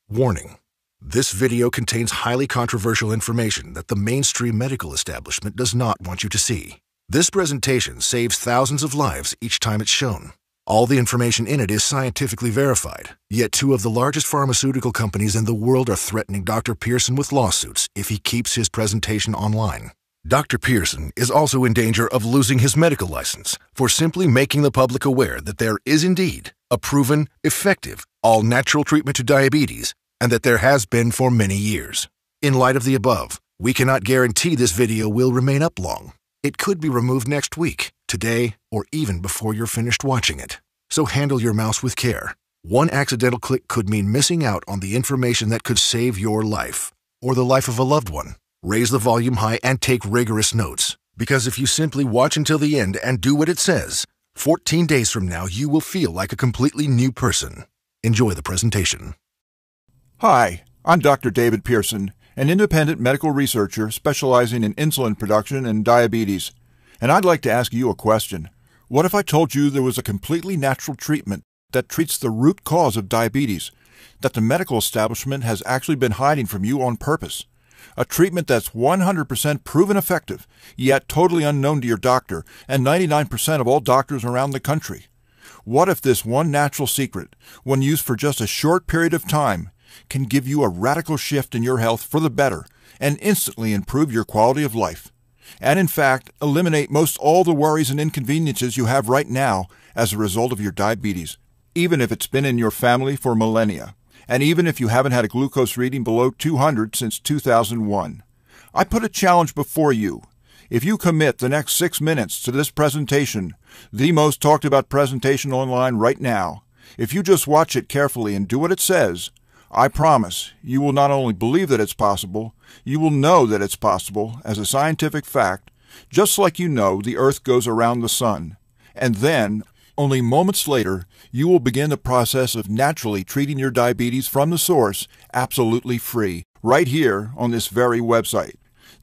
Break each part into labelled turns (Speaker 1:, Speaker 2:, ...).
Speaker 1: Warning: this video contains highly controversial information that the mainstream medical establishment does not want you to see. This presentation saves thousands of lives each time it's shown. All the information in it is scientifically verified, yet two of the largest pharmaceutical companies in the world are threatening Dr. Pearson with lawsuits if he keeps his presentation online. Dr. Pearson is also in danger of losing his medical license for simply making the public aware that there is indeed a proven, effective, all-natural treatment to diabetes, and that there has been for many years. In light of the above, we cannot guarantee this video will remain up long. It could be removed next week, today, or even before you're finished watching it. So handle your mouse with care. One accidental click could mean missing out on the information that could save your life, or the life of a loved one. Raise the volume high and take rigorous notes, because if you simply watch until the end and do what it says, 14 days from now you will feel like a completely new person. Enjoy the presentation.
Speaker 2: Hi, I'm Dr. David Pearson, an independent medical researcher specializing in insulin production and diabetes, and I'd like to ask you a question. What if I told you there was a completely natural treatment that treats the root cause of diabetes, that the medical establishment has actually been hiding from you on purpose? A treatment that's 100% proven effective, yet totally unknown to your doctor and 99% of all doctors around the country. What if this one natural secret, when used for just a short period of time, can give you a radical shift in your health for the better and instantly improve your quality of life? And in fact, eliminate most all the worries and inconveniences you have right now as a result of your diabetes, even if it's been in your family for millennia. And even if you haven't had a glucose reading below 200 since 2001. I put a challenge before you. If you commit the next 6 minutes to this presentation, the most talked about presentation online right now, if you just watch it carefully and do what it says, I promise you will not only believe that it's possible, you will know that it's possible as a scientific fact, just like you know the Earth goes around the sun. And then, only moments later, you will begin the process of naturally treating your diabetes from the source, absolutely free, right here on this very website.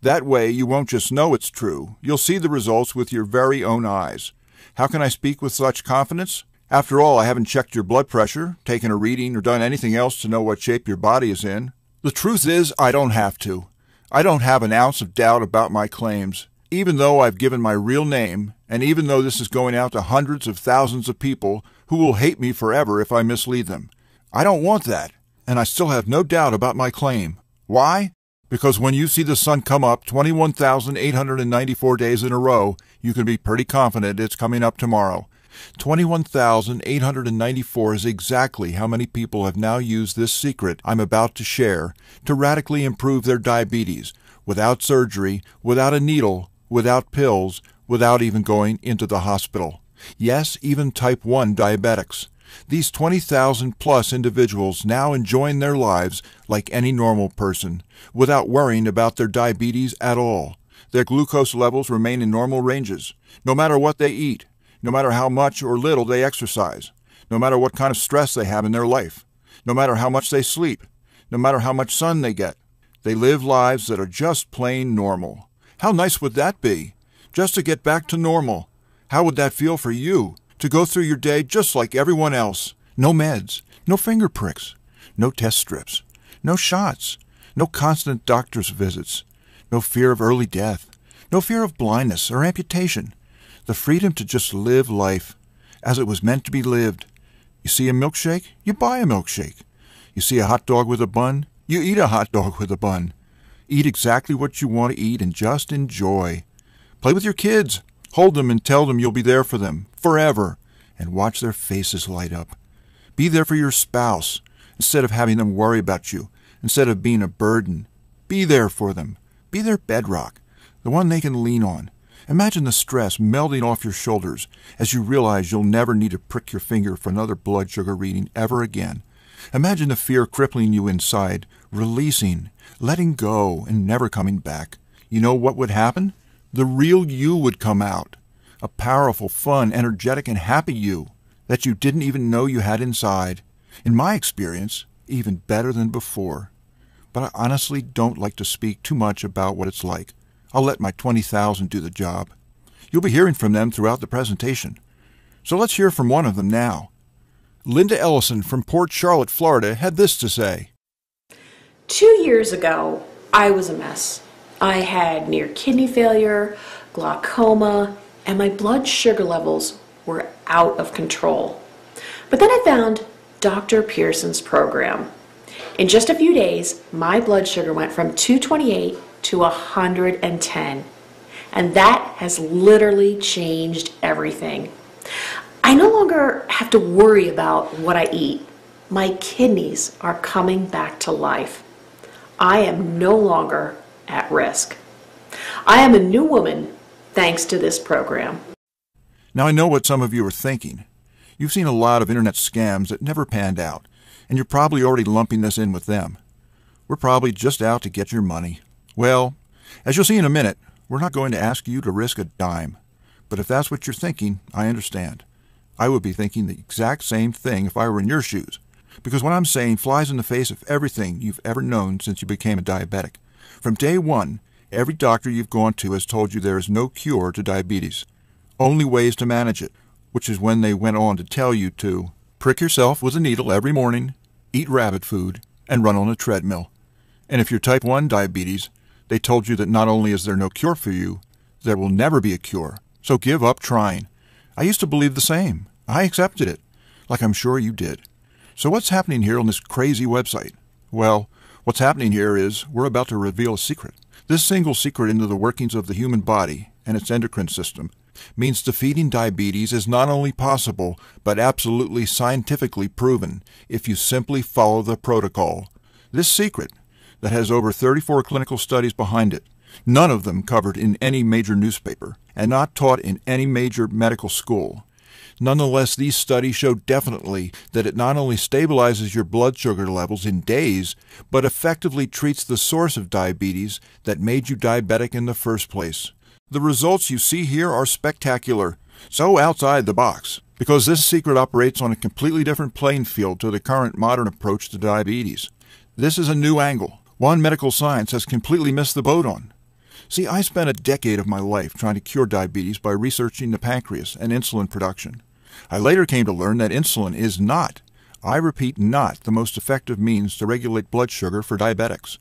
Speaker 2: That way, you won't just know it's true, you'll see the results with your very own eyes. How can I speak with such confidence? After all, I haven't checked your blood pressure, taken a reading, or done anything else to know what shape your body is in. The truth is, I don't have to. I don't have an ounce of doubt about my claims. Even though I've given my real name, and even though this is going out to hundreds of thousands of people who will hate me forever if I mislead them. I don't want that, and I still have no doubt about my claim. Why? Because when you see the sun come up 21,894 days in a row, you can be pretty confident it's coming up tomorrow. 21,894 is exactly how many people have now used this secret I'm about to share to radically improve their diabetes, without surgery, without a needle, without pills, without even going into the hospital. Yes, even type 1 diabetics. These 20,000 plus individuals now enjoying their lives like any normal person, without worrying about their diabetes at all. Their glucose levels remain in normal ranges, no matter what they eat, no matter how much or little they exercise, no matter what kind of stress they have in their life, no matter how much they sleep, no matter how much sun they get. They live lives that are just plain normal. How nice would that be? Just to get back to normal. How would that feel for you? To go through your day just like everyone else. No meds, no finger pricks, no test strips, no shots, no constant doctor's visits, no fear of early death, no fear of blindness or amputation. The freedom to just live life as it was meant to be lived. You see a milkshake? You buy a milkshake. You see a hot dog with a bun? You eat a hot dog with a bun. Eat exactly what you want to eat and just enjoy. Play with your kids. Hold them and tell them you'll be there for them, forever, and watch their faces light up. Be there for your spouse, instead of having them worry about you, instead of being a burden. Be there for them. Be their bedrock, the one they can lean on. Imagine the stress melting off your shoulders as you realize you'll never need to prick your finger for another blood sugar reading ever again. Imagine the fear crippling you inside, releasing, letting go, and never coming back. You know what would happen? The real you would come out. A powerful, fun, energetic, and happy you that you didn't even know you had inside. In my experience, even better than before. But I honestly don't like to speak too much about what it's like. I'll let my 20,000 do the job. You'll be hearing from them throughout the presentation. So let's hear from one of them now. Linda Ellison from Port Charlotte, Florida, had this to say.
Speaker 3: 2 years ago, I was a mess. I had near kidney failure, glaucoma, and my blood sugar levels were out of control. But then I found Dr. Pearson's program. In just a few days, my blood sugar went from 228 to 110. And that has literally changed everything. I no longer have to worry about what I eat. My kidneys are coming back to life. I am no longer at risk. I am a new woman thanks to this program.
Speaker 2: Now, I know what some of you are thinking. You've seen a lot of internet scams that never panned out, and you're probably already lumping this in with them. We're probably just out to get your money. Well, as you'll see in a minute, we're not going to ask you to risk a dime. But if that's what you're thinking, I understand. I would be thinking the exact same thing if I were in your shoes, because what I'm saying flies in the face of everything you've ever known since you became a diabetic. From day one, every doctor you've gone to has told you there is no cure to diabetes, only ways to manage it, which is when they went on to tell you to prick yourself with a needle every morning, eat rabbit food, and run on a treadmill. And if you're type 1 diabetes, they told you that not only is there no cure for you, there will never be a cure, so give up trying. I used to believe the same. I accepted it, like I'm sure you did. So what's happening here on this crazy website? Well, what's happening here is we're about to reveal a secret. This single secret into the workings of the human body and its endocrine system means defeating diabetes is not only possible, but absolutely scientifically proven if you simply follow the protocol. This secret, that has over 34 clinical studies behind it, none of them covered in any major newspaper, and not taught in any major medical school. Nonetheless, these studies show definitely that it not only stabilizes your blood sugar levels in days, but effectively treats the source of diabetes that made you diabetic in the first place. The results you see here are spectacular, so outside the box, because this secret operates on a completely different playing field to the current modern approach to diabetes. This is a new angle, one medical science has completely missed the boat on. See, I spent a decade of my life trying to cure diabetes by researching the pancreas and insulin production. I later came to learn that insulin is not, I repeat not, the most effective means to regulate blood sugar for diabetics.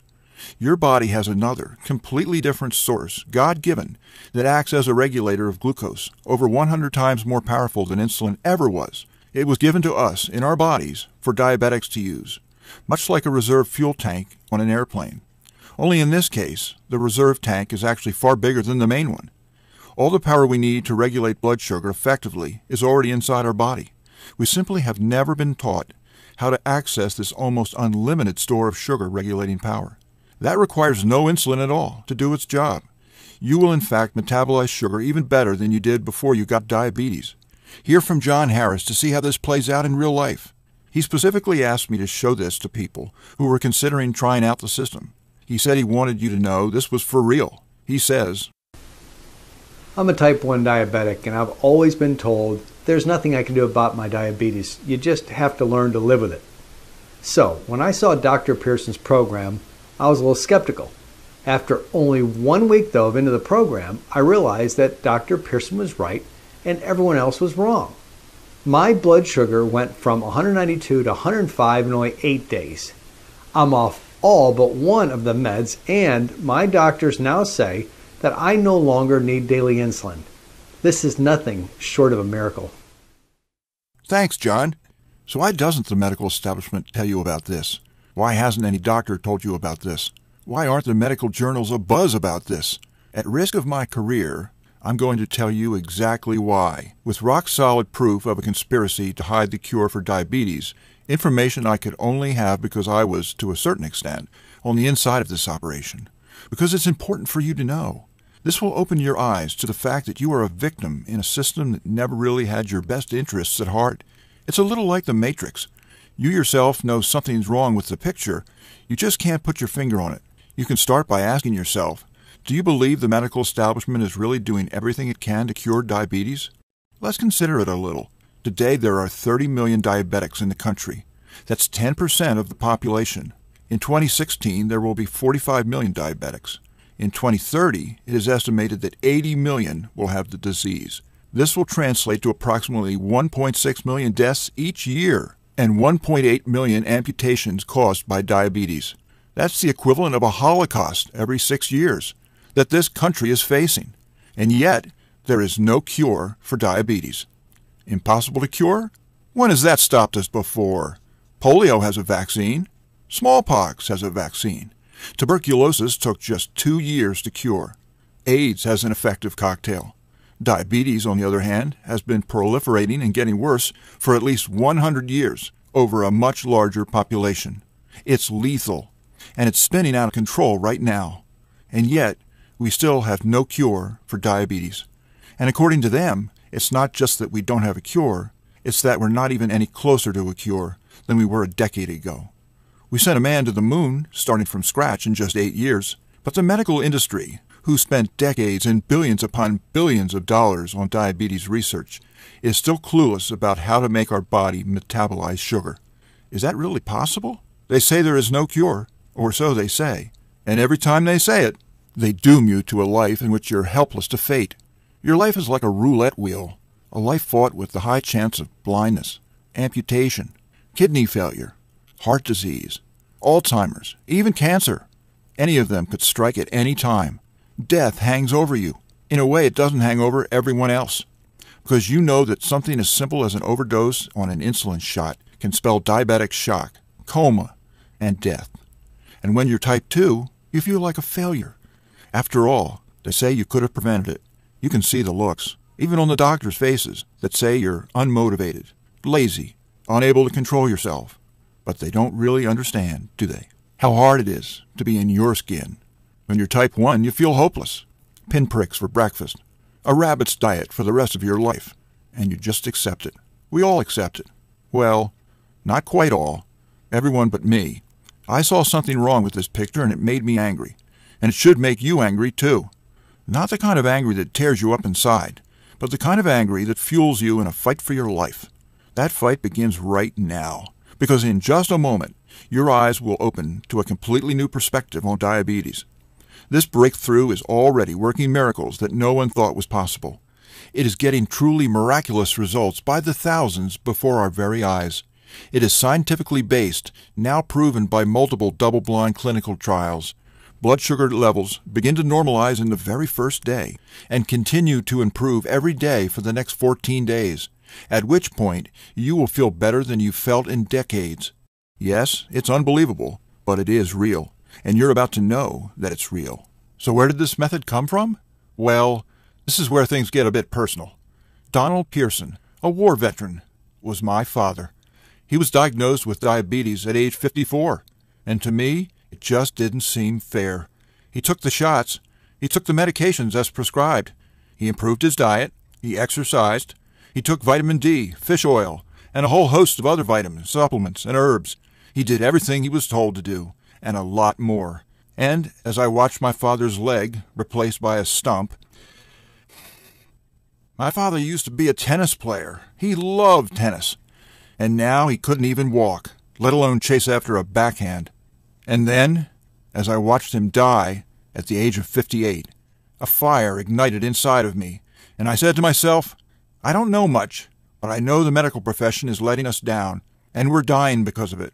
Speaker 2: Your body has another, completely different source, God-given, that acts as a regulator of glucose, over 100 times more powerful than insulin ever was. It was given to us, in our bodies, for diabetics to use, much like a reserve fuel tank on an airplane. Only in this case, the reserve tank is actually far bigger than the main one. All the power we need to regulate blood sugar effectively is already inside our body. We simply have never been taught how to access this almost unlimited store of sugar regulating power. That requires no insulin at all to do its job. You will in fact metabolize sugar even better than you did before you got diabetes. Hear from John Harris to see how this plays out in real life. He specifically asked me to show this to people who were considering trying out the system. He said he wanted you to know this was for real. He says,
Speaker 4: I'm a type 1 diabetic, and I've always been told there's nothing I can do about my diabetes. You just have to learn to live with it. So, when I saw Dr. Pearson's program, I was a little skeptical. After only 1 week, though, into the program, I realized that Dr. Pearson was right and everyone else was wrong. My blood sugar went from 192 to 105 in only 8 days. I'm off all but one of the meds, and my doctors now say that I no longer need daily insulin. This is nothing short of a miracle.
Speaker 2: Thanks, John. So why doesn't the medical establishment tell you about this? Why hasn't any doctor told you about this? Why aren't the medical journals abuzz about this? At risk of my career, I'm going to tell you exactly why, with rock-solid proof of a conspiracy to hide the cure for diabetes, information I could only have because I was, to a certain extent, on the inside of this operation. Because it's important for you to know. This will open your eyes to the fact that you are a victim in a system that never really had your best interests at heart. It's a little like the Matrix. You yourself know something's wrong with the picture. You just can't put your finger on it. You can start by asking yourself, do you believe the medical establishment is really doing everything it can to cure diabetes? Let's consider it a little. Today there are 30 million diabetics in the country. That's 10% of the population. In 2016, there will be 45 million diabetics. In 2030, it is estimated that 80 million will have the disease. This will translate to approximately 1.6 million deaths each year and 1.8 million amputations caused by diabetes. That's the equivalent of a Holocaust every 6 years that this country is facing. And yet, there is no cure for diabetes. Impossible to cure? When has that stopped us before? Polio has a vaccine. Smallpox has a vaccine. Tuberculosis took just 2 years to cure. AIDS has an effective cocktail. Diabetes, on the other hand, has been proliferating and getting worse for at least 100 years over a much larger population. It's lethal, and it's spinning out of control right now. And yet, we still have no cure for diabetes. And according to them, it's not just that we don't have a cure, it's that we're not even any closer to a cure than we were a decade ago. We sent a man to the moon, starting from scratch in just 8 years, but the medical industry, who spent decades and billions upon billions of dollars on diabetes research, is still clueless about how to make our body metabolize sugar. Is that really possible? They say there is no cure, or so they say, and every time they say it, they doom you to a life in which you're helpless to fate. Your life is like a roulette wheel, a life fought with the high chance of blindness, amputation, kidney failure, heart disease, Alzheimer's, even cancer. Any of them could strike at any time. Death hangs over you. In a way, it doesn't hang over everyone else, because you know that something as simple as an overdose on an insulin shot can spell diabetic shock, coma, and death. And when you're type 2, you feel like a failure. After all, they say you could have prevented it. You can see the looks, even on the doctors' faces, that say you're unmotivated, lazy, unable to control yourself. But they don't really understand, do they? How hard it is to be in your skin. When you're type 1, you feel hopeless. Pinpricks for breakfast. A rabbit's diet for the rest of your life. And you just accept it. We all accept it. Well, not quite all. Everyone but me. I saw something wrong with this picture and it made me angry. And it should make you angry too. Not the kind of angry that tears you up inside, but the kind of angry that fuels you in a fight for your life. That fight begins right now, because in just a moment, your eyes will open to a completely new perspective on diabetes. This breakthrough is already working miracles that no one thought was possible. It is getting truly miraculous results by the thousands before our very eyes. It is scientifically based, now proven by multiple double-blind clinical trials. Blood sugar levels begin to normalize in the very first day and continue to improve every day for the next 14 days, at which point you will feel better than you've felt in decades. Yes, it's unbelievable, but it is real, and you're about to know that it's real. So where did this method come from? Well, this is where things get a bit personal. Donald Pearson, a war veteran, was my father. He was diagnosed with diabetes at age 54, and to me, it just didn't seem fair. He took the shots. He took the medications as prescribed. He improved his diet. He exercised. He took vitamin D, fish oil, and a whole host of other vitamins, supplements, and herbs. He did everything he was told to do, and a lot more. And as I watched my father's leg replaced by a stump, my father used to be a tennis player. He loved tennis. And now he couldn't even walk, let alone chase after a backhand. And then, as I watched him die at the age of 58, a fire ignited inside of me, and I said to myself, I don't know much, but I know the medical profession is letting us down, and we're dying because of it.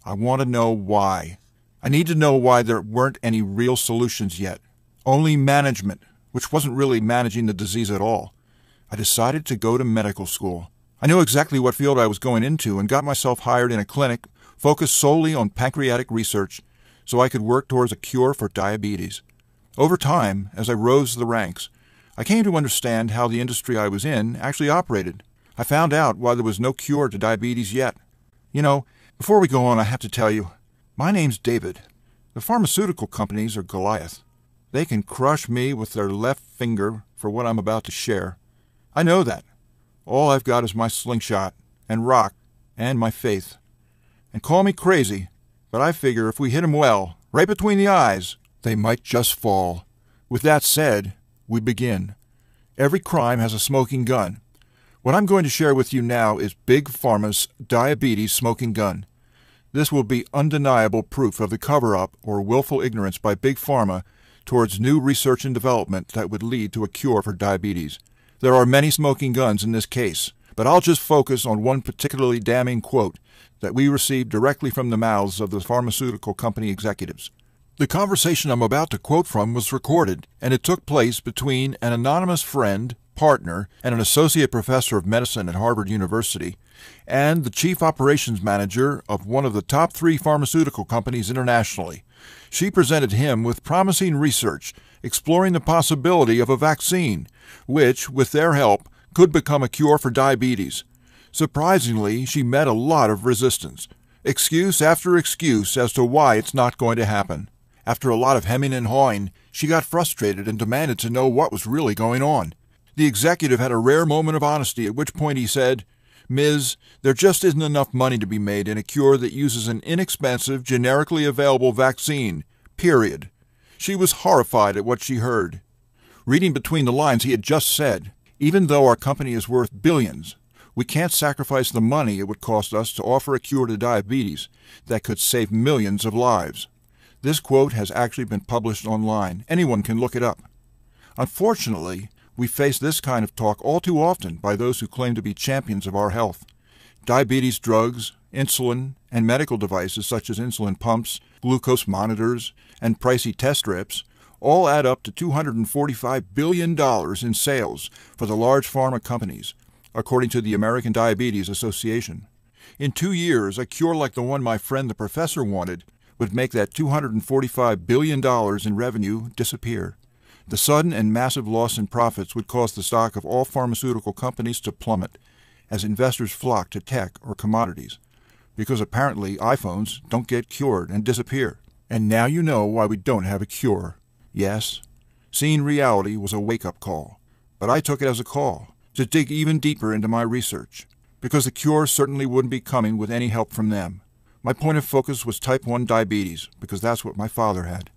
Speaker 2: I want to know why. I need to know why there weren't any real solutions yet. Only management, which wasn't really managing the disease at all. I decided to go to medical school. I knew exactly what field I was going into and got myself hired in a clinic focused solely on pancreatic research so I could work towards a cure for diabetes. Over time, as I rose the ranks, I came to understand how the industry I was in actually operated. I found out why there was no cure to diabetes yet. You know, before we go on, I have to tell you, my name's David. The pharmaceutical companies are Goliath. They can crush me with their left finger for what I'm about to share. I know that. All I've got is my slingshot, and rock, and my faith. And call me crazy, but I figure if we hit 'em well, right between the eyes, they might just fall. With that said, we begin. Every crime has a smoking gun. What I'm going to share with you now is Big Pharma's diabetes smoking gun. This will be undeniable proof of the cover-up or willful ignorance by Big Pharma towards new research and development that would lead to a cure for diabetes. There are many smoking guns in this case, but I'll just focus on one particularly damning quote that we received directly from the mouths of the pharmaceutical company executives. The conversation I'm about to quote from was recorded, and it took place between an anonymous friend, partner, and an associate professor of medicine at Harvard University, and the chief operations manager of one of the top 3 pharmaceutical companies internationally. She presented him with promising research exploring the possibility of a vaccine, which, with their help, could become a cure for diabetes. Surprisingly, she met a lot of resistance, excuse after excuse as to why it's not going to happen. After a lot of hemming and hawing, she got frustrated and demanded to know what was really going on. The executive had a rare moment of honesty, at which point he said, "Ms., there just isn't enough money to be made in a cure that uses an inexpensive, generically available vaccine, period." She was horrified at what she heard. Reading between the lines, he had just said, "Even though our company is worth billions, we can't sacrifice the money it would cost us to offer a cure to diabetes that could save millions of lives." This quote has actually been published online. Anyone can look it up. Unfortunately, we face this kind of talk all too often by those who claim to be champions of our health. Diabetes drugs, insulin, and medical devices such as insulin pumps, glucose monitors, and pricey test strips all add up to $245 billion in sales for the large pharma companies, according to the American Diabetes Association. In 2 years, a cure like the one my friend the professor wanted would make that $245 billion in revenue disappear. The sudden and massive loss in profits would cause the stock of all pharmaceutical companies to plummet as investors flock to tech or commodities, because apparently iPhones don't get cured and disappear. And now you know why we don't have a cure. Yes, seeing reality was a wake-up call, but I took it as a call to dig even deeper into my research, because the cure certainly wouldn't be coming with any help from them. My point of focus was type 1 diabetes, because that's what my father had.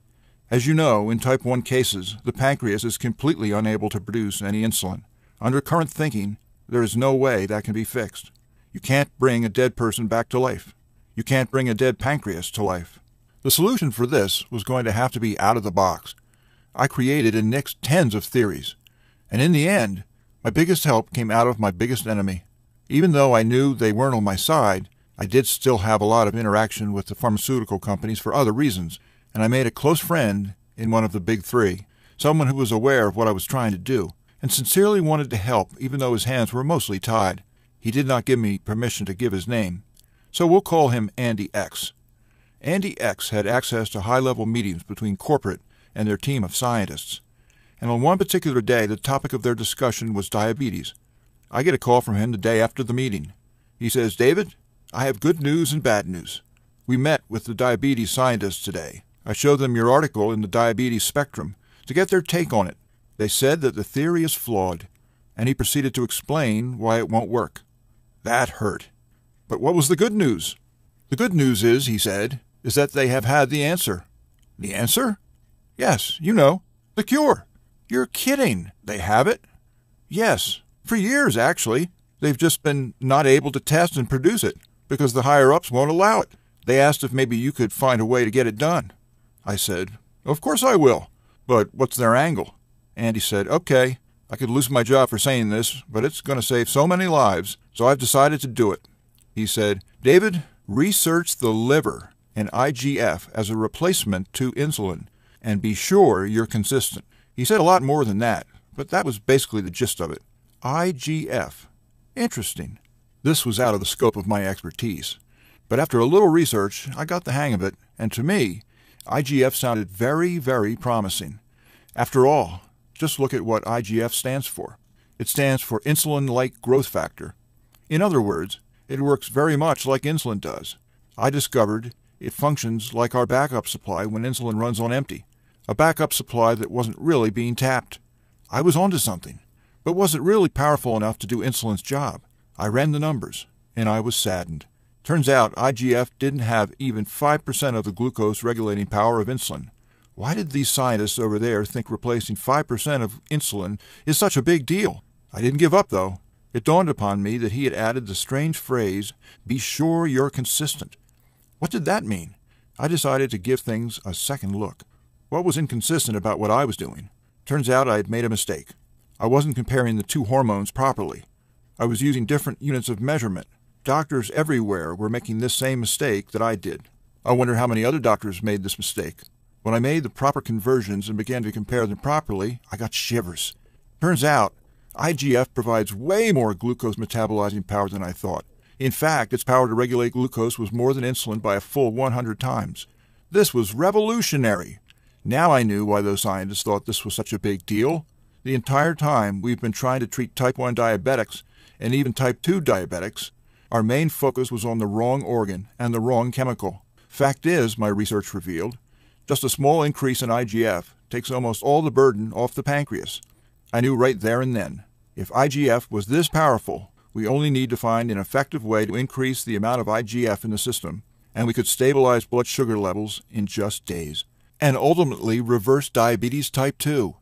Speaker 2: As you know, in type 1 cases, the pancreas is completely unable to produce any insulin. Under current thinking, there is no way that can be fixed. You can't bring a dead person back to life. You can't bring a dead pancreas to life. The solution for this was going to have to be out of the box. I created and nixed tens of theories, and in the end, my biggest help came out of my biggest enemy. Even though I knew they weren't on my side, I did still have a lot of interaction with the pharmaceutical companies for other reasons, and I made a close friend in one of the big 3, someone who was aware of what I was trying to do, and sincerely wanted to help even though his hands were mostly tied. He did not give me permission to give his name, so we'll call him Andy X. Andy X had access to high-level meetings between corporate and their team of scientists, and on one particular day the topic of their discussion was diabetes. I get a call from him the day after the meeting. He says, "David, I have good news and bad news. We met with the diabetes scientists today. I showed them your article in the Diabetes Spectrum to get their take on it. They said that the theory is flawed," and he proceeded to explain why it won't work. That hurt. But what was the good news? "The good news is," he said, "is that they have had the answer." "The answer?" "Yes, you know, the cure." "You're kidding. They have it?" "Yes, for years, actually. They've just been not able to test and produce it because the higher-ups won't allow it. They asked if maybe you could find a way to get it done." I said, "Of course I will. But what's their angle?" Andy said, "Okay, I could lose my job for saying this, but it's going to save so many lives, so I've decided to do it." He said, "David, research the liver and IGF as a replacement to insulin, and be sure you're consistent." He said a lot more than that, but that was basically the gist of it. IGF. Interesting. This was out of the scope of my expertise. But after a little research, I got the hang of it, and to me, IGF sounded very, very promising. After all, just look at what IGF stands for. It stands for insulin-like growth factor. In other words, it works very much like insulin does. I discovered it functions like our backup supply when insulin runs on empty, a backup supply that wasn't really being tapped. I was onto something, but was it really powerful enough to do insulin's job? I ran the numbers, and I was saddened. Turns out IGF didn't have even 5% of the glucose regulating power of insulin. Why did these scientists over there think replacing 5% of insulin is such a big deal? I didn't give up, though. It dawned upon me that he had added the strange phrase, "Be sure you're consistent." What did that mean? I decided to give things a second look. What was inconsistent about what I was doing? Turns out I had made a mistake. I wasn't comparing the 2 hormones properly. I was using different units of measurement. Doctors everywhere were making this same mistake that I did. I wonder how many other doctors made this mistake. When I made the proper conversions and began to compare them properly, I got shivers. Turns out, IGF provides way more glucose metabolizing power than I thought. In fact, its power to regulate glucose was more than insulin by a full 100 times. This was revolutionary. Now I knew why those scientists thought this was such a big deal. The entire time we've been trying to treat type 1 diabetics and even type 2 diabetics, our main focus was on the wrong organ and the wrong chemical. Fact is, my research revealed, just a small increase in IGF takes almost all the burden off the pancreas. I knew right there and then, if IGF was this powerful, we only need to find an effective way to increase the amount of IGF in the system, and we could stabilize blood sugar levels in just days, and ultimately reverse diabetes type 2.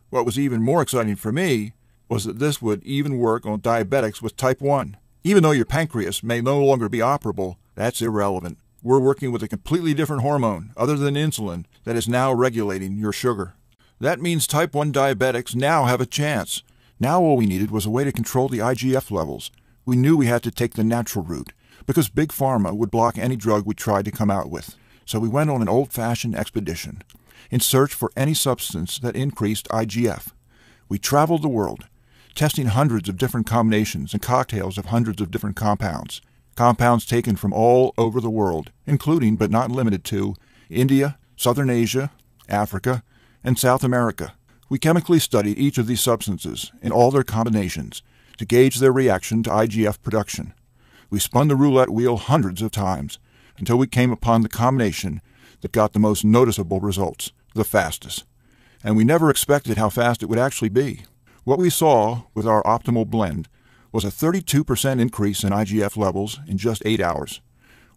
Speaker 2: What was even more exciting for me was that this would even work on diabetics with type 1. Even though your pancreas may no longer be operable, that's irrelevant. We're working with a completely different hormone, other than insulin, that is now regulating your sugar. That means type 1 diabetics now have a chance. Now all we needed was a way to control the IGF levels. We knew we had to take the natural route, because Big Pharma would block any drug we tried to come out with. So we went on an old-fashioned expedition, in search for any substance that increased IGF. We traveled the world, testing hundreds of different combinations and cocktails of hundreds of different compounds. Compounds taken from all over the world, including but not limited to India, Southern Asia, Africa, and South America. We chemically studied each of these substances in all their combinations to gauge their reaction to IGF production. We spun the roulette wheel hundreds of times until we came upon the combination that got the most noticeable results, the fastest. And we never expected how fast it would actually be. What we saw with our optimal blend was a 32% increase in IGF levels in just 8 hours.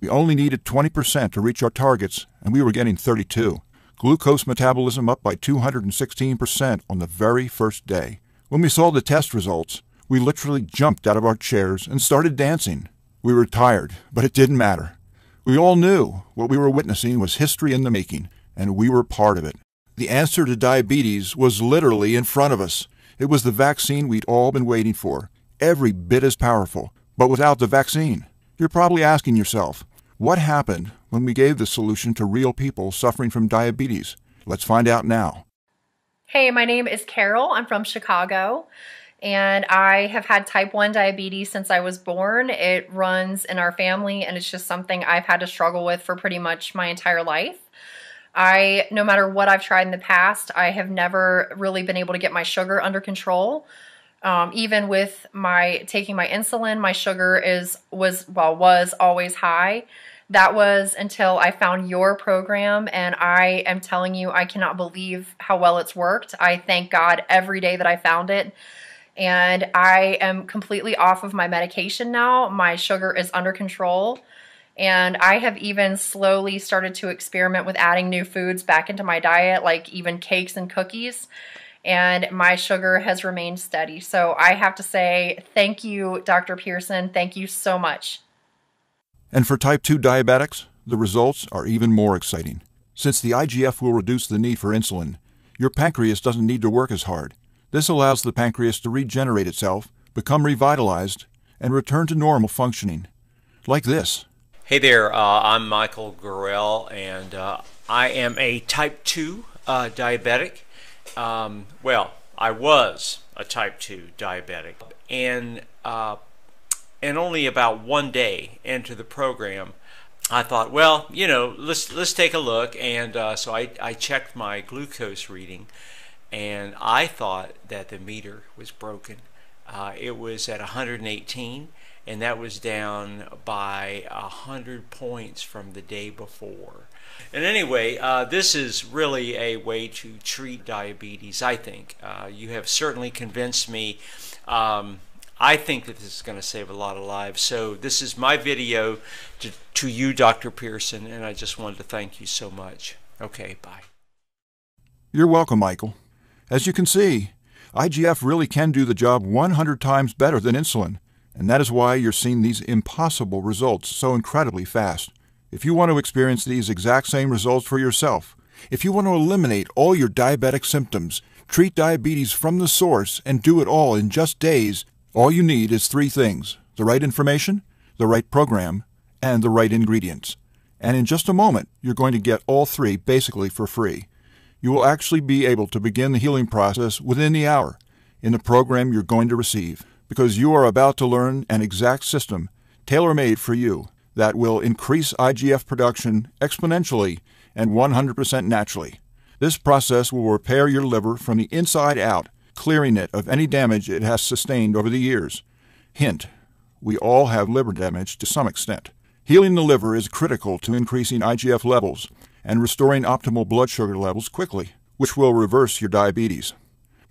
Speaker 2: We only needed 20% to reach our targets, and we were getting 32. Glucose metabolism up by 216% on the very first day. When we saw the test results, we literally jumped out of our chairs and started dancing. We were tired, but it didn't matter. We all knew what we were witnessing was history in the making, and we were part of it. The answer to diabetes was literally in front of us. It was the vaccine we'd all been waiting for, every bit as powerful, but without the vaccine. You're probably asking yourself, what happened when we gave the solution to real people suffering from diabetes? Let's find out now.
Speaker 5: Hey, my name is Carol. I'm from Chicago, and I have had type 1 diabetes since I was born. It runs in our family, and it's just something I've had to struggle with for pretty much my entire life. No matter what I've tried in the past, I have never really been able to get my sugar under control. Even with taking my insulin, my sugar was always high. That was until I found your program, and I am telling you, I cannot believe how well it's worked. I thank God every day that I found it, and I am completely off of my medication now. My sugar is under control. And I have even slowly started to experiment with adding new foods back into my diet, like even cakes and cookies. And my sugar has remained steady. So I have to say, thank you, Dr. Pearson. Thank you so much.
Speaker 2: And for type 2 diabetics, the results are even more exciting. Since the IGF will reduce the need for insulin, your pancreas doesn't need to work as hard. This allows the pancreas to regenerate itself, become revitalized, and return to normal functioning. Like this.
Speaker 6: Hey there, I'm Michael Gorell, and I am a type 2 diabetic. Well, I was a type 2 diabetic, and only about 1 day into the program, I thought, well, you know, let's take a look, and so I checked my glucose reading, and I thought that the meter was broken. It was at 118. And that was down by 100 points from the day before. And anyway, this is really a way to treat diabetes, I think. You have certainly convinced me. I think that this is going to save a lot of lives. So this is my video to you, Dr. Pearson, and I just wanted to thank you so much. Okay, bye.
Speaker 2: You're welcome, Michael. As you can see, IGF really can do the job 100 times better than insulin. And that is why you're seeing these impossible results so incredibly fast. If you want to experience these exact same results for yourself, if you want to eliminate all your diabetic symptoms, treat diabetes from the source, and do it all in just days, all you need is 3 things: the right information, the right program, and the right ingredients. And in just a moment, you're going to get all three basically for free. You will actually be able to begin the healing process within the hour in the program you're going to receive, because you are about to learn an exact system tailor-made for you that will increase IGF production exponentially and 100% naturally. This process will repair your liver from the inside out, clearing it of any damage it has sustained over the years. Hint, we all have liver damage to some extent. Healing the liver is critical to increasing IGF levels and restoring optimal blood sugar levels quickly, which will reverse your diabetes.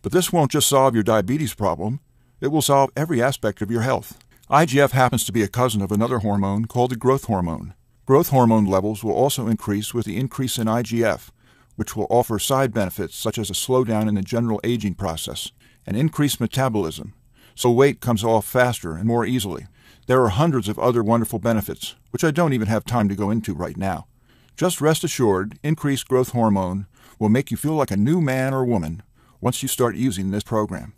Speaker 2: But this won't just solve your diabetes problem, it will solve every aspect of your health. IGF happens to be a cousin of another hormone called the growth hormone. Growth hormone levels will also increase with the increase in IGF, which will offer side benefits such as a slowdown in the general aging process and increased metabolism, so weight comes off faster and more easily. There are hundreds of other wonderful benefits, which I don't even have time to go into right now. Just rest assured, increased growth hormone will make you feel like a new man or woman once you start using this program.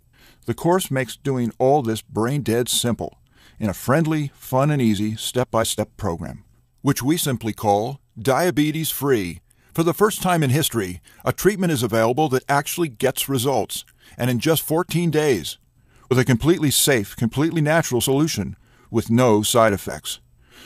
Speaker 2: The course makes doing all this brain-dead simple in a friendly, fun, and easy step-by-step program, which we simply call Diabetes Free. For the first time in history, a treatment is available that actually gets results, and in just 14 days, with a completely safe, completely natural solution with no side effects.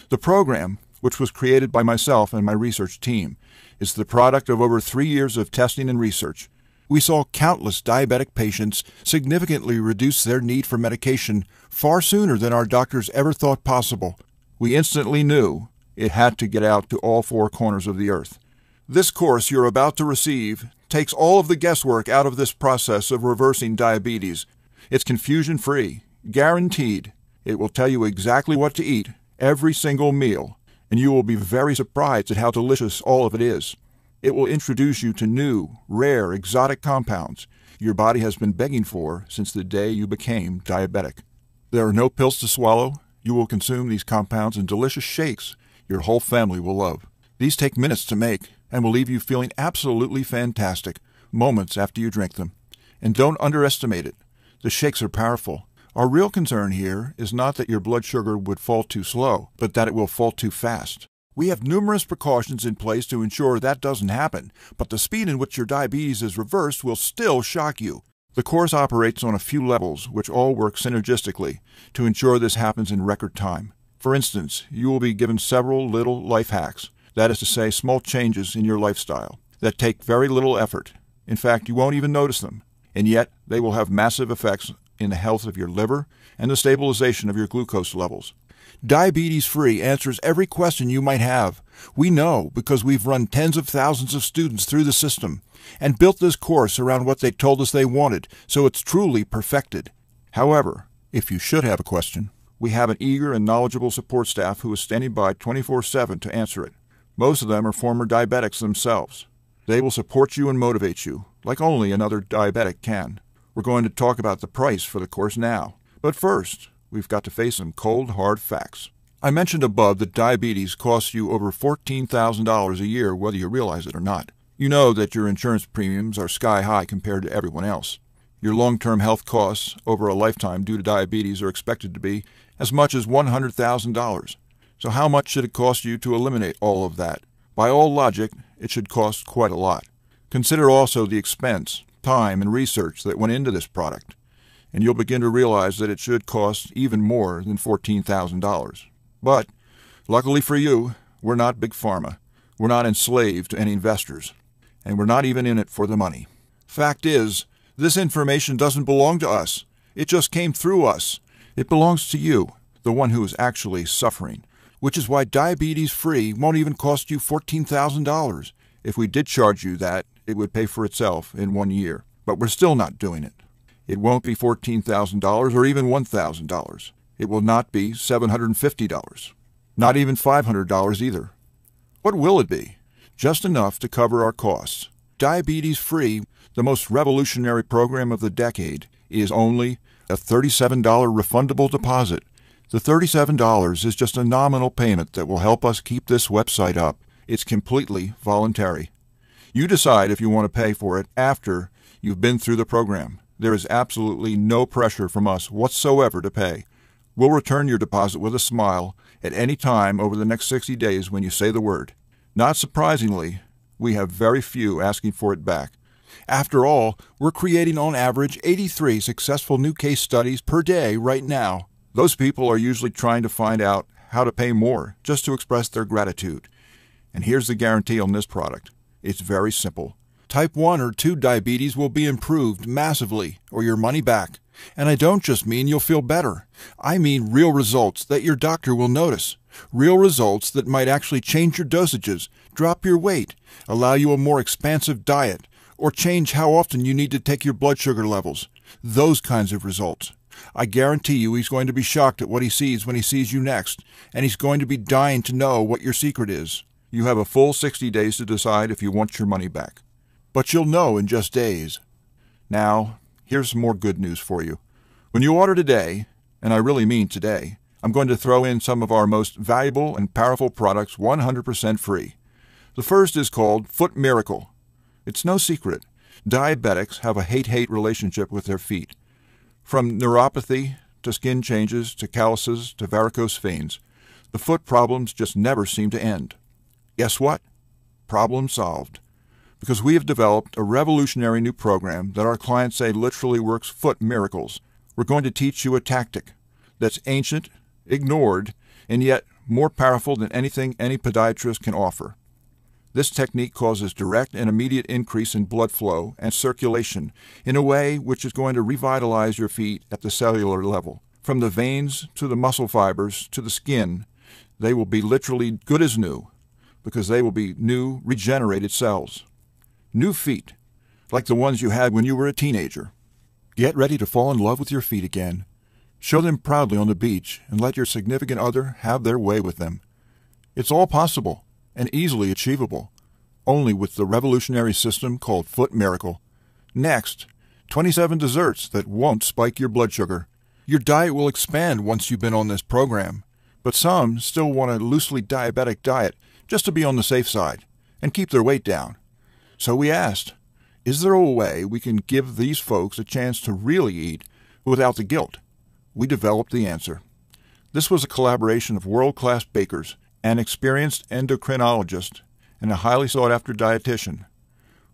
Speaker 2: The program, which was created by myself and my research team, is the product of over 3 years of testing and research. We saw countless diabetic patients significantly reduce their need for medication far sooner than our doctors ever thought possible. We instantly knew it had to get out to all four corners of the earth. This course you're about to receive takes all of the guesswork out of this process of reversing diabetes. It's confusion-free, guaranteed. It will tell you exactly what to eat every single meal, and you will be very surprised at how delicious all of it is. It will introduce you to new, rare, exotic compounds your body has been begging for since the day you became diabetic. There are no pills to swallow. You will consume these compounds in delicious shakes your whole family will love. These take minutes to make and will leave you feeling absolutely fantastic moments after you drink them. And don't underestimate it. The shakes are powerful. Our real concern here is not that your blood sugar would fall too slow, but that it will fall too fast. We have numerous precautions in place to ensure that doesn't happen, but the speed in which your diabetes is reversed will still shock you. The course operates on a few levels, which all work synergistically to ensure this happens in record time. For instance, you will be given several little life hacks, that is to say, small changes in your lifestyle, that take very little effort. In fact, you won't even notice them, and yet they will have massive effects in the health of your liver and the stabilization of your glucose levels. Diabetes Free answers every question you might have. We know because we've run tens of thousands of students through the system and built this course around what they told us they wanted, so it's truly perfected. However, if you should have a question, we have an eager and knowledgeable support staff who is standing by 24/7 to answer it. Most of them are former diabetics themselves. They will support you and motivate you, like only another diabetic can. We're going to talk about the price for the course now. But first, we've got to face some cold, hard facts. I mentioned above that diabetes costs you over $14,000 a year, whether you realize it or not. You know that your insurance premiums are sky high compared to everyone else. Your long-term health costs over a lifetime due to diabetes are expected to be as much as $100,000. So how much should it cost you to eliminate all of that? By all logic, it should cost quite a lot. Consider also the expense, time, and research that went into this product, and you'll begin to realize that it should cost even more than $14,000. But, luckily for you, we're not Big Pharma. We're not enslaved to any investors, and we're not even in it for the money. Fact is, this information doesn't belong to us. It just came through us. It belongs to you, the one who is actually suffering, which is why Diabetes Free won't even cost you $14,000. If we did charge you that, it would pay for itself in 1 year. But we're still not doing it. It won't be $14,000 or even $1,000. It will not be $750. Not even $500 either. What will it be? Just enough to cover our costs. Diabetes Free, the most revolutionary program of the decade, is only a $37 refundable deposit. The $37 is just a nominal payment that will help us keep this website up. It's completely voluntary. You decide if you want to pay for it after you've been through the program. There is absolutely no pressure from us whatsoever to pay. We'll return your deposit with a smile at any time over the next 60 days when you say the word. Not surprisingly, we have very few asking for it back. After all, we're creating on average 83 successful new case studies per day right now. Those people are usually trying to find out how to pay more just to express their gratitude. And here's the guarantee on this product. It's very simple. Type 1 or 2 diabetes will be improved massively or your money back. And I don't just mean you'll feel better. I mean real results that your doctor will notice. Real results that might actually change your dosages, drop your weight, allow you a more expansive diet, or change how often you need to take your blood sugar levels. Those kinds of results. I guarantee you he's going to be shocked at what he sees when he sees you next, and he's going to be dying to know what your secret is. You have a full 60 days to decide if you want your money back. But you'll know in just days. Now, here's some more good news for you. When you order today, and I really mean today, I'm going to throw in some of our most valuable and powerful products 100% free. The first is called Foot Miracle. It's no secret. Diabetics have a hate-hate relationship with their feet. From neuropathy to skin changes to calluses to varicose veins, the foot problems just never seem to end. Guess what? Problem solved. Because we have developed a revolutionary new program that our clients say literally works foot miracles. We're going to teach you a tactic that's ancient, ignored, and yet more powerful than anything any podiatrist can offer. This technique causes direct and immediate increase in blood flow and circulation in a way which is going to revitalize your feet at the cellular level. From the veins to the muscle fibers to the skin, they will be literally good as new because they will be new, regenerated cells. New feet, like the ones you had when you were a teenager. Get ready to fall in love with your feet again. Show them proudly on the beach and let your significant other have their way with them. It's all possible and easily achievable, only with the revolutionary system called Foot Miracle. Next, 27 desserts that won't spike your blood sugar. Your diet will expand once you've been on this program, but some still want a loosely diabetic diet just to be on the safe side and keep their weight down. So we asked, is there a way we can give these folks a chance to really eat without the guilt? We developed the answer. This was a collaboration of world-class bakers, an experienced endocrinologist, and a highly sought-after dietitian.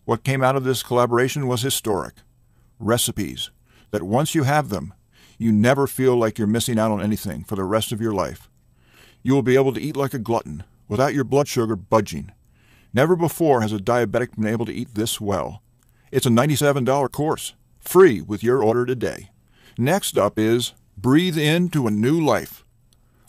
Speaker 2: What came out of this collaboration was historic. Recipes that once you have them, you never feel like you're missing out on anything for the rest of your life. You will be able to eat like a glutton without your blood sugar budging. Never before has a diabetic been able to eat this well. It's a $97 course, free with your order today. Next up is Breathe Into a New Life.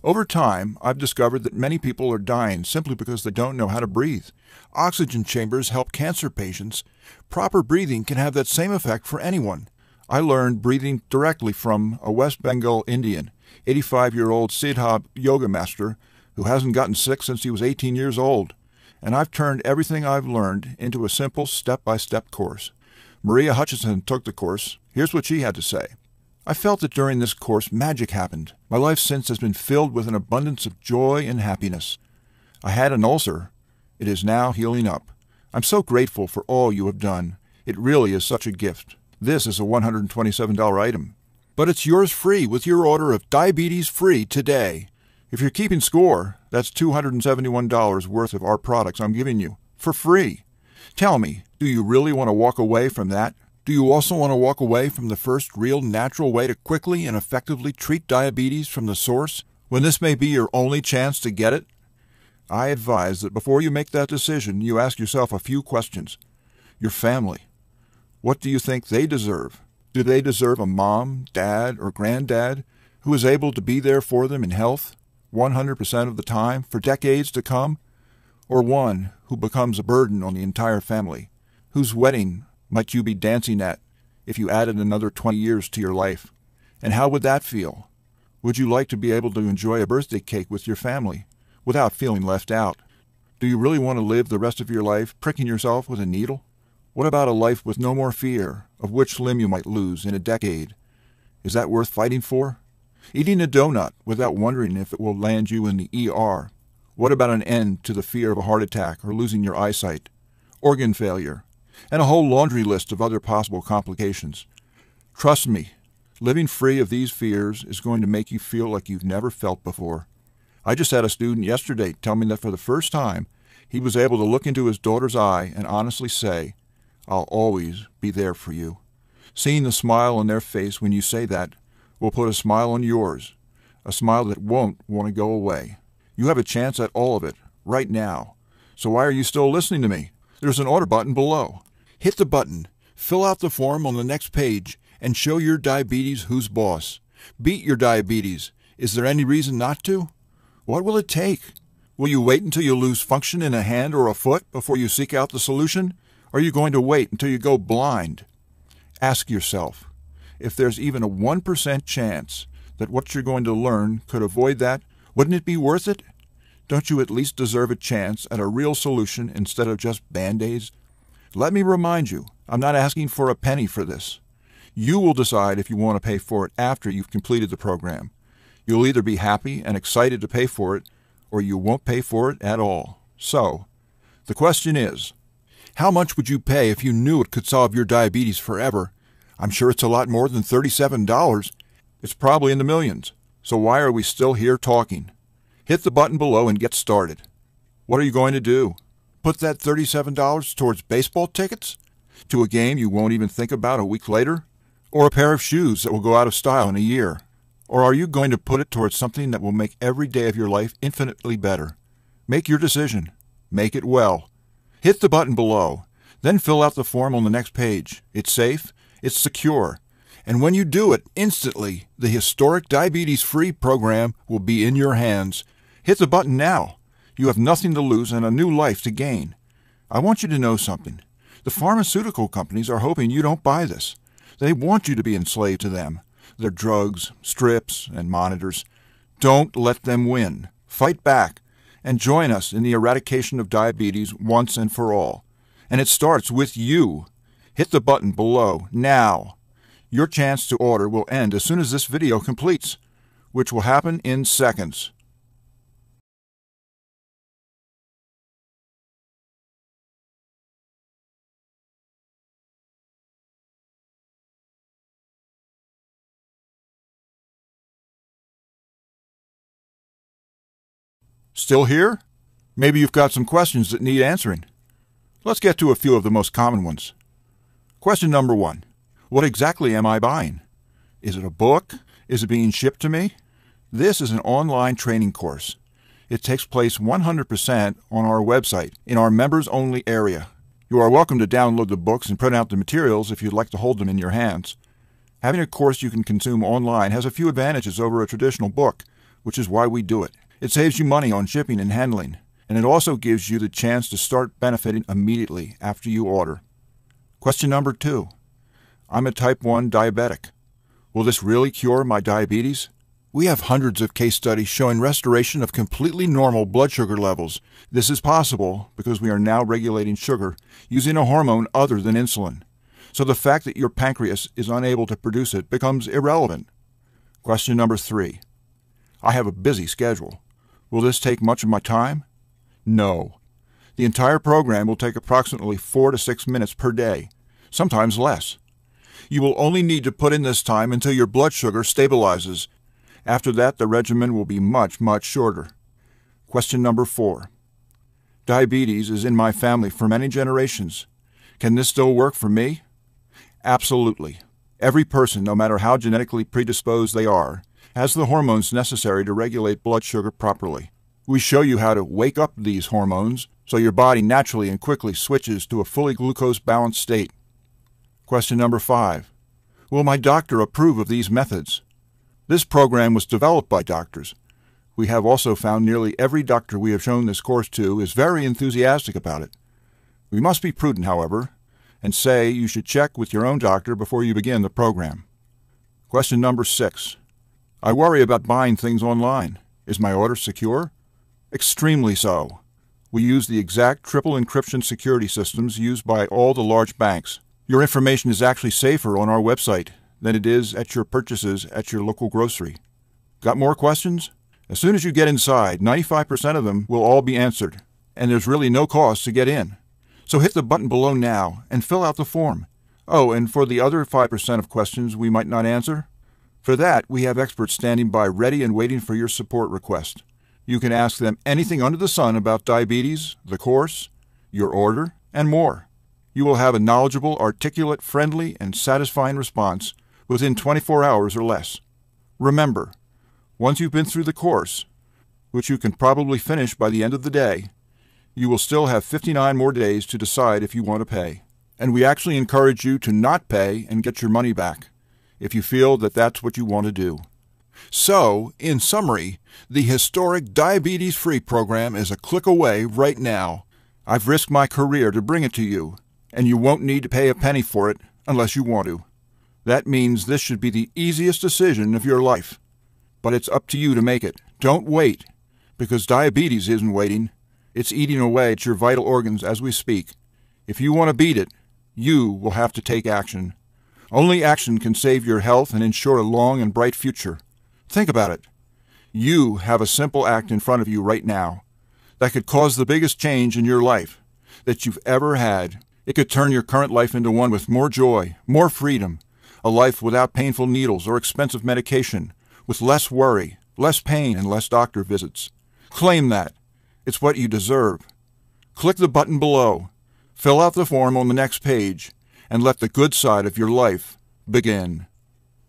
Speaker 2: Over time, I've discovered that many people are dying simply because they don't know how to breathe. Oxygen chambers help cancer patients. Proper breathing can have that same effect for anyone. I learned breathing directly from a West Bengal Indian, 85-year-old Siddha yoga master who hasn't gotten sick since he was 18 years old. And I've turned everything I've learned into a simple step-by-step course. Maria Hutchinson took the course. Here's what she had to say. I felt that during this course magic happened. My life since has been filled with an abundance of joy and happiness. I had an ulcer. It is now healing up. I'm so grateful for all you have done. It really is such a gift. This is a $127 item. But it's yours free with your order of Diabetes Free today. If you're keeping score, that's $271 worth of our products I'm giving you for free. Tell me, do you really want to walk away from that? Do you also want to walk away from the first real natural way to quickly and effectively treat diabetes from the source when this may be your only chance to get it? I advise that before you make that decision, you ask yourself a few questions. Your family. What do you think they deserve? Do they deserve a mom, dad, or granddad who is able to be there for them in health 100% of the time for decades to come? Or one who becomes a burden on the entire family, whose wedding might you be dancing at if you added another 20 years to your life? And how would that feel? Would you like to be able to enjoy a birthday cake with your family without feeling left out? Do you really want to live the rest of your life pricking yourself with a needle? What about a life with no more fear of which limb you might lose in a decade? Is that worth fighting for? Eating a donut without wondering if it will land you in the ER. What about an end to the fear of a heart attack or losing your eyesight? Organ failure, and a whole laundry list of other possible complications. Trust me, Living free of these fears is going to make you feel like you've never felt before. I just had a student yesterday tell me that for the first time, he was able to look into his daughter's eye and honestly say, "I'll always be there for you." Seeing the smile on their face when you say that will put a smile on yours, a smile that won't want to go away. You have a chance at all of it, right now. So why are you still listening to me? There's an order button below. Hit the button, fill out the form on the next page, and show your diabetes who's boss. Beat your diabetes. Is there any reason not to? What will it take? Will you wait until you lose function in a hand or a foot before you seek out the solution? Or are you going to wait until you go blind? Ask yourself, if there's even a 1% chance that what you're going to learn could avoid that, wouldn't it be worth it? Don't you at least deserve a chance at a real solution instead of just Band-Aids? Let me remind you, I'm not asking for a penny for this. You will decide if you want to pay for it after you've completed the program. You'll either be happy and excited to pay for it, or you won't pay for it at all. So, the question is, how much would you pay if you knew it could solve your diabetes forever? I'm sure it's a lot more than $37. It's probably in the millions. So why are we still here talking? Hit the button below and get started. What are you going to do? Put that $37 towards baseball tickets? To a game you won't even think about a week later? Or a pair of shoes that will go out of style in a year? Or are you going to put it towards something that will make every day of your life infinitely better? Make your decision. Make it well. Hit the button below. Then fill out the form on the next page. It's safe. It's secure. And when you do it, instantly, the historic diabetes-free program will be in your hands. Hit the button now. You have nothing to lose and a new life to gain. I want you to know something. The pharmaceutical companies are hoping you don't buy this. They want you to be enslaved to them. Their drugs, strips, and monitors. Don't let them win. Fight back and join us in the eradication of diabetes once and for all. And it starts with you. Hit the button below now. Your chance to order will end as soon as this video completes, which will happen in seconds. Still here? Maybe you've got some questions that need answering. Let's get to a few of the most common ones. Question number 1. What exactly am I buying? Is it a book? Is it being shipped to me? This is an online training course. It takes place 100% on our website, in our members-only area. You are welcome to download the books and print out the materials if you'd like to hold them in your hands. Having a course you can consume online has a few advantages over a traditional book, which is why we do it. It saves you money on shipping and handling, and it also gives you the chance to start benefiting immediately after you order. Question number 2. I'm a type 1 diabetic. Will this really cure my diabetes? We have hundreds of case studies showing restoration of completely normal blood sugar levels. This is possible because we are now regulating sugar using a hormone other than insulin. So the fact that your pancreas is unable to produce it becomes irrelevant. Question number 3. I have a busy schedule. Will this take much of my time? No. The entire program will take approximately 4 to 6 minutes per day, sometimes less. You will only need to put in this time until your blood sugar stabilizes. After that, the regimen will be much, much shorter. Question number 4. Diabetes is in my family for many generations. Can this still work for me? Absolutely. Every person, no matter how genetically predisposed they are, has the hormones necessary to regulate blood sugar properly. We show you how to wake up these hormones so your body naturally and quickly switches to a fully glucose-balanced state. Question number 5. Will my doctor approve of these methods? This program was developed by doctors. We have also found nearly every doctor we have shown this course to is very enthusiastic about it. We must be prudent, however, and say you should check with your own doctor before you begin the program. Question number 6. I worry about buying things online. Is my order secure? Extremely so. We use the exact triple encryption security systems used by all the large banks. Your information is actually safer on our website than it is at your purchases at your local grocery. Got more questions? As soon as you get inside, 95% of them will all be answered, and there's really no cost to get in. So hit the button below now and fill out the form. Oh, and for the other 5% of questions we might not answer, For that, we have experts standing by ready and waiting for your support request. You can ask them anything under the sun about diabetes, the course, your order, and more. You will have a knowledgeable, articulate, friendly, and satisfying response within 24 hours or less. Remember, once you've been through the course, which you can probably finish by the end of the day, you will still have 59 more days to decide if you want to pay. And we actually encourage you to not pay and get your money back, if you feel that that's what you want to do. So, in summary, the historic Diabetes Free program is a click away right now. I've risked my career to bring it to you, and you won't need to pay a penny for it unless you want to. That means this should be the easiest decision of your life. But it's up to you to make it. Don't wait, because diabetes isn't waiting. It's eating away at your vital organs as we speak. If you want to beat it, you will have to take action. Only action can save your health and ensure a long and bright future. Think about it. You have a simple act in front of you right now that could cause the biggest change in your life that you've ever had. It could turn your current life into one with more joy, more freedom, a life without painful needles or expensive medication, with less worry, less pain, and less doctor visits. Claim that. It's what you deserve. Click the button below, fill out the form on the next page, and let the good side of your life begin.